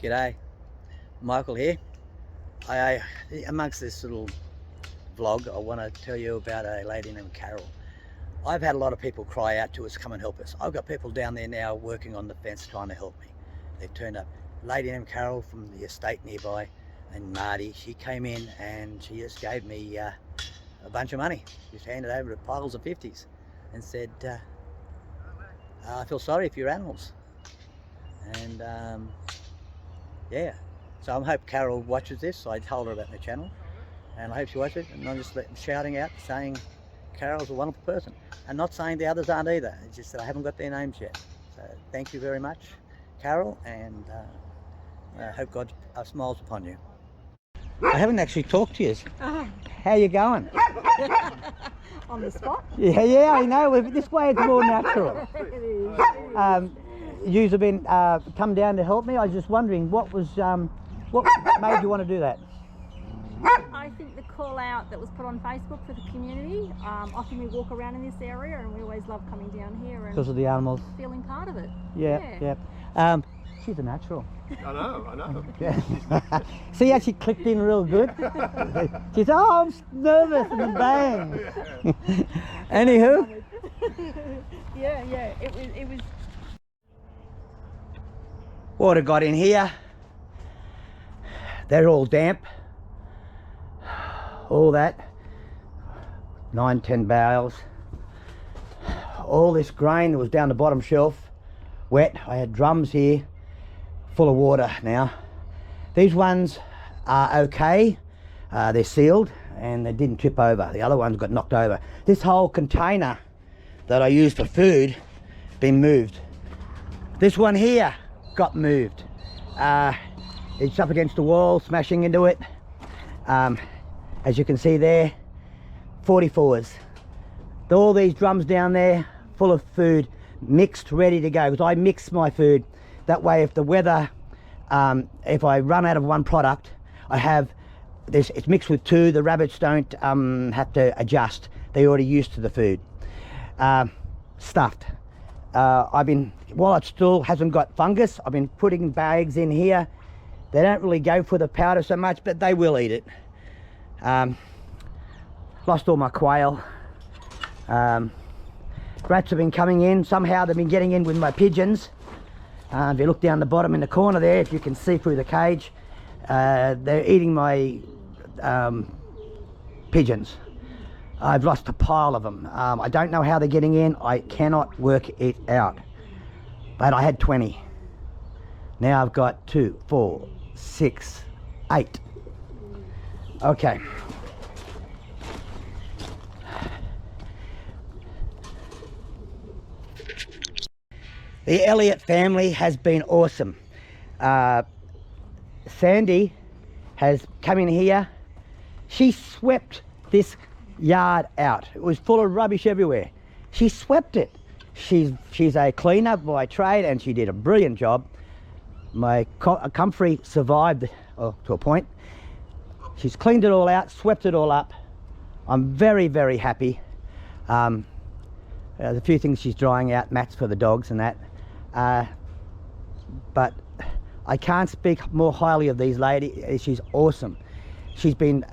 G'day, Michael here. Amongst this little vlog, I want to tell you about a lady named Carol. I've had a lot of people cry out to us, come and help us. I've got people down there now working on the fence trying to help me. They've turned up. A lady named Carol from the estate nearby, and Mardi, she came in and she just gave me a bunch of money. Just handed over piles of 50s and said, I feel sorry for your animals. And yeah, so I hope Carol watches this. I told her about my channel and I hope she watches it, and I'm just shouting out saying Carol's a wonderful person, and not saying the others aren't either. It's just that I haven't got their names yet. So thank you very much, Carol, and I hope God smiles upon you. I haven't actually talked to you. How you going? On the spot? Yeah, I know. This way it's more natural. It is. You've been come down to help me. I was just wondering what made you want to do that? I think the call out that was put on Facebook for the community. Often we walk around in this area and we always love coming down here and Because of the animals. feeling part of it. Yeah. She's a natural. I know. Yeah. See how she clicked in real good? She said, oh, I'm nervous, and bang. Anywho. Yeah. It was. Water got in here. They're all damp. All that. 9-10 bales. All this grain that was down the bottom shelf, wet. I had drums here full of water now. These ones are okay. They're sealed and they didn't tip over. The other ones got knocked over. This whole container that I use for food been moved. This one here got moved. It's up against the wall, smashing into it. As you can see there, 44s. All these drums down there full of food, mixed, ready to go, because I mix my food. That way if the weather, if I run out of one product, I have this, it's mixed with two. The rabbits don't have to adjust. They're already used to the food. Stuffed. While it still hasn't got fungus, I've been putting bags in here. They don't really go for the powder so much, but they will eat it. Lost all my quail. Rats have been coming in. Somehow they've been getting in with my pigeons. If you look down the bottom in the corner there, if you can see through the cage, they're eating my pigeons. I've lost a pile of them. I don't know how they're getting in. I cannot work it out. But I had 20. Now I've got 2, 4, 6, 8. Okay. The Elliott family has been awesome. Sandy has come in here. She swept this yard out. It was full of rubbish everywhere. She swept it. She's a cleaner by trade and she did a brilliant job. My comfrey survived to a point. She's cleaned it all out, swept it all up. I'm very, very happy. There's a few things she's drying out, mats for the dogs and that. But I can't speak more highly of these ladies. She's awesome. She's been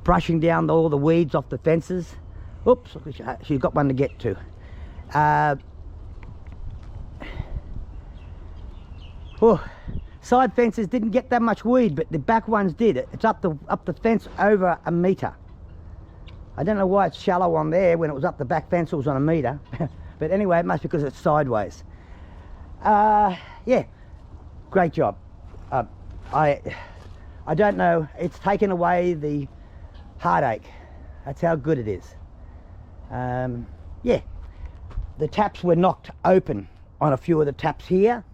brushing down all the weeds off the fences. Oops, she's got one to get to. Side fences didn't get that much weed, but the back ones did. It's up the fence over a metre. I don't know why it's shallow on there. When it was up the back fence it was on a metre. But anyway, it must be because it's sideways. Yeah, great job. I don't know, it's taken away the heartache. That's how good it is. Yeah, the taps were knocked open on a few of the taps here.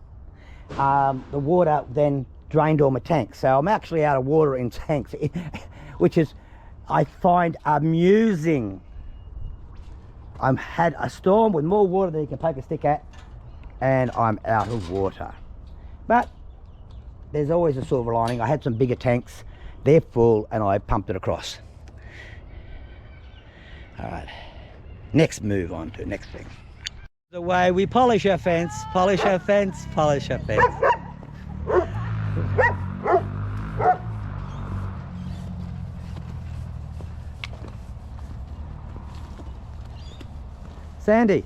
The water then drained all my tanks, so I'm actually out of water in tanks, which is, I find amusing. I've had a storm with more water than you can poke a stick at, and I'm out of water. But there's always a silver lining. I had some bigger tanks, they're full, and I pumped it across. All right, next move on to next thing. The way we polish our fence, polish our fence, polish our fence. Sandy.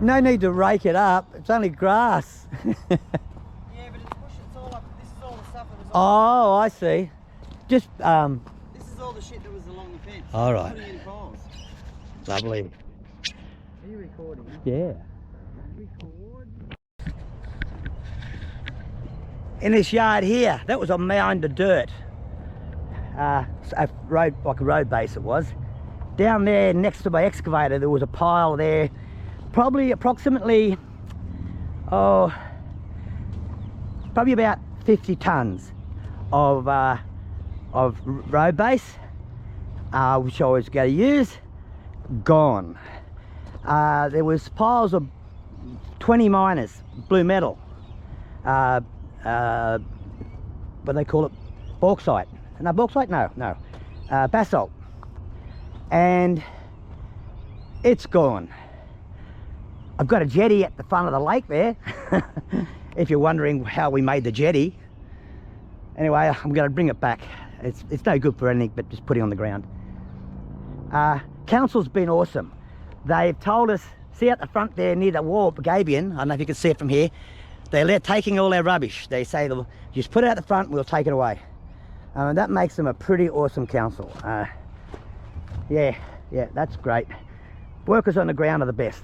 No need to rake it up. It's only grass. Yeah, but it's bush. It's all up. This is all the stuff that was. Oh, I see. Just This is all the shit that was along the fence. All right. Putting in piles. Lovely. Are you recording? Yeah. Record. In this yard here, that was a mound of dirt. A road, like a road base it was. Down there next to my excavator, there was a pile there, probably approximately, probably about 50 tons of road base, which I was going to use. Gone. There was piles of 20 miners, blue metal, what do they call it, bauxite. No, bauxite, no, basalt, and it's gone. I've got a jetty at the front of the lake there, if you're wondering how we made the jetty. Anyway, I'm going to bring it back. It's no good for anything but just putting it on the ground. Council's been awesome. They've told us, see at the front there near the wall, Gabion, I don't know if you can see it from here, they're taking all their rubbish. They say they'll just put it at the front, we'll take it away. And that makes them a pretty awesome council. Yeah, that's great. Workers on the ground are the best.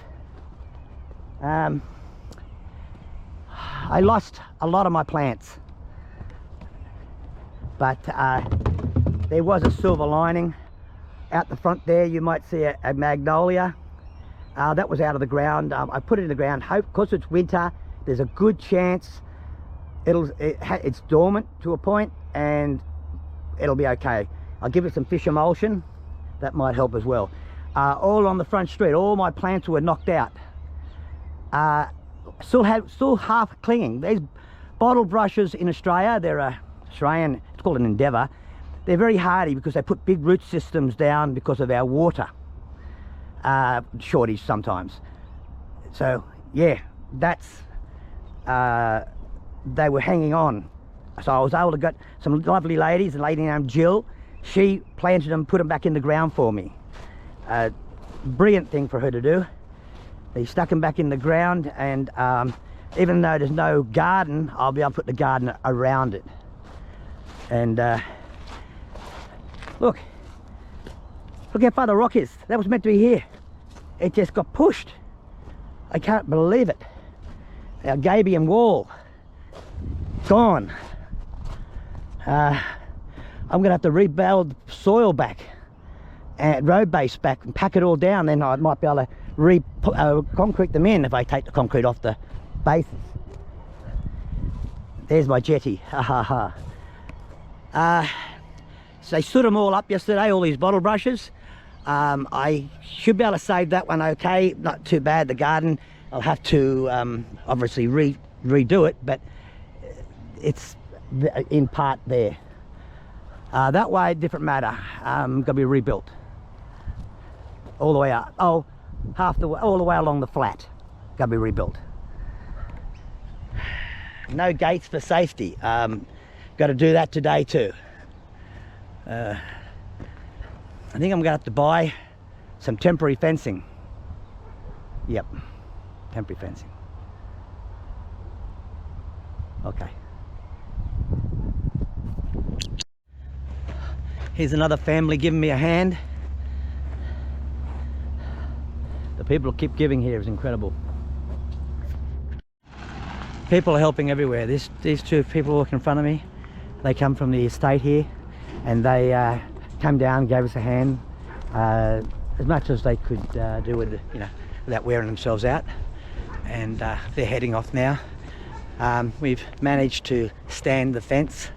I lost a lot of my plants, but there was a silver lining. Out the front there you might see a magnolia. That was out of the ground. I put it in the ground, hope because it's winter there's a good chance it's dormant to a point and it'll be okay. I'll give it some fish emulsion, that might help as well. All on the front street, all my plants were knocked out. Still half clinging. These bottle brushes in Australia, they're Australian, it's called an Endeavour. They're very hardy because they put big root systems down because of our water shortage sometimes. So yeah, that's they were hanging on. So I was able to get some lovely ladies, a lady named Jill. She planted them, put them back in the ground for me. Brilliant thing for her to do. They stuck them back in the ground, and even though there's no garden, I'll be able to put the garden around it. And look how far the rock is. That was meant to be here. It just got pushed. I can't believe it. Our Gabion wall, gone. I'm gonna have to rebuild soil back and road base back and pack it all down. Then I might be able to concrete them in if I take the concrete off the bases. There's my jetty. So they stood them all up yesterday, all these bottle brushes. I should be able to save that one okay, not too bad. The garden, I'll have to obviously redo it, but it's in part there. That way, different matter. Gonna be rebuilt all the way up. Oh, half the way, all the way along the flat. Gonna be rebuilt. No gates for safety. Got to do that today too. I think I'm gonna have to buy some temporary fencing. Yep, temporary fencing. Okay. Here's another family giving me a hand. The people who keep giving here is incredible. People are helping everywhere. These two people walking in front of me, they come from the estate here, and they came down, gave us a hand, as much as they could do with, without wearing themselves out. And they're heading off now. We've managed to stand the fence.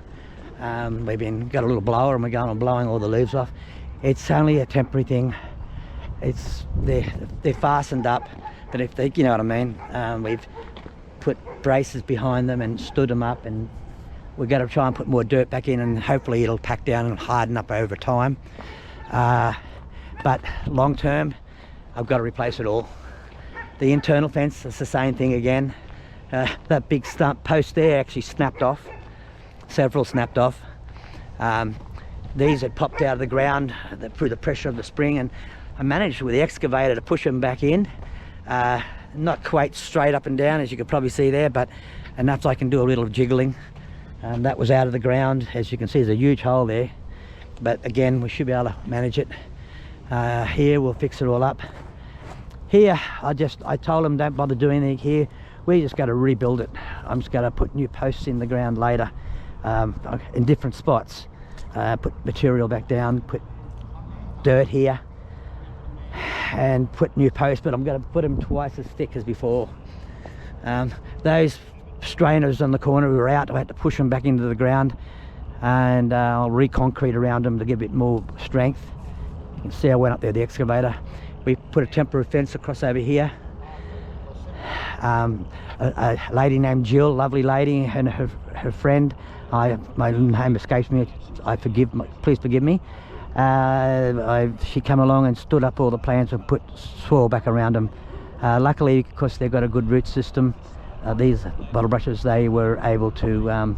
We've got a little blower and we're going on blowing all the leaves off. It's only a temporary thing. They're fastened up, but if they, you know what I mean. We've put braces behind them and stood them up, and we're going to try and put more dirt back in, and hopefully it'll pack down and harden up over time. But long term, I've got to replace it all. The internal fence, it's the same thing again. That big stump post there actually snapped off. Several snapped off. these had popped out of the ground through the pressure of the spring, and I managed with the excavator to push them back in. Not quite straight up and down, as you could probably see there, but enough so I can do a little jiggling. That was out of the ground. As you can see, there's a huge hole there, but again, we should be able to manage it. Here we'll fix it all up. Here I told them don't bother doing anything here. We just got to rebuild it. I'm just going to put new posts in the ground later, in different spots. Put material back down, put dirt here, and put new posts, but I'm going to put them twice as thick as before. Those strainers on the corner were out. I had to push them back into the ground, and I'll re-concrete around them to give it more strength. You can see I went up there with the excavator. We put a temporary fence across over here. A lady named Jill, lovely lady, and her friend, my name escapes me, please forgive me. She came along and stood up all the plants and put soil back around them. Luckily, because they've got a good root system, these bottle brushes, they were able to,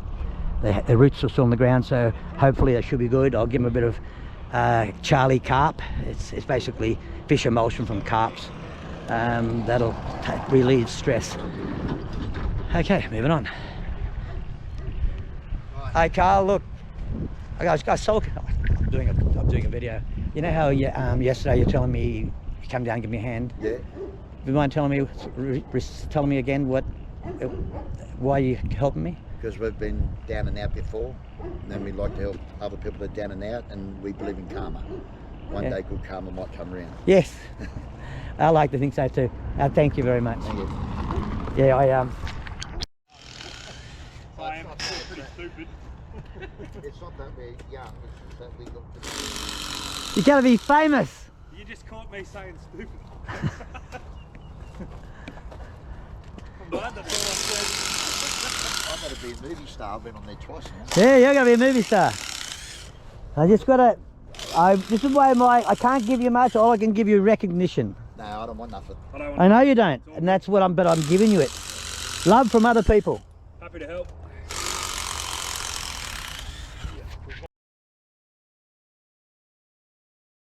the roots are still on the ground, so hopefully they should be good. I'll give them a bit of Charlie carp. It's basically fish emulsion from carps. That'll relieve stress. Okay, moving on. Hey Carl, look, I saw, I'm doing a video. You know how yesterday you're telling me you come down and give me a hand? Yeah. Do you mind telling me again why you helping me? Because we've been down and out before, and then we like to help other people that are down and out, and we believe in karma. One day good karma might come around. Yes, I like to think so too. Thank you very much. Thank you. Yeah, I am pretty stupid. It's not that we're young, it's just that we got to... You're going to be famous. You just caught me saying stupid. I'm glad that's all I said. I'm going to be a movie star. I've been on there twice now. Yeah, you're going to be a movie star. I just got to... this is why I can't give you much. All I can give you recognition. No, I don't want nothing. I know you don't, and that's what I'm giving you it. Love from other people. Happy to help.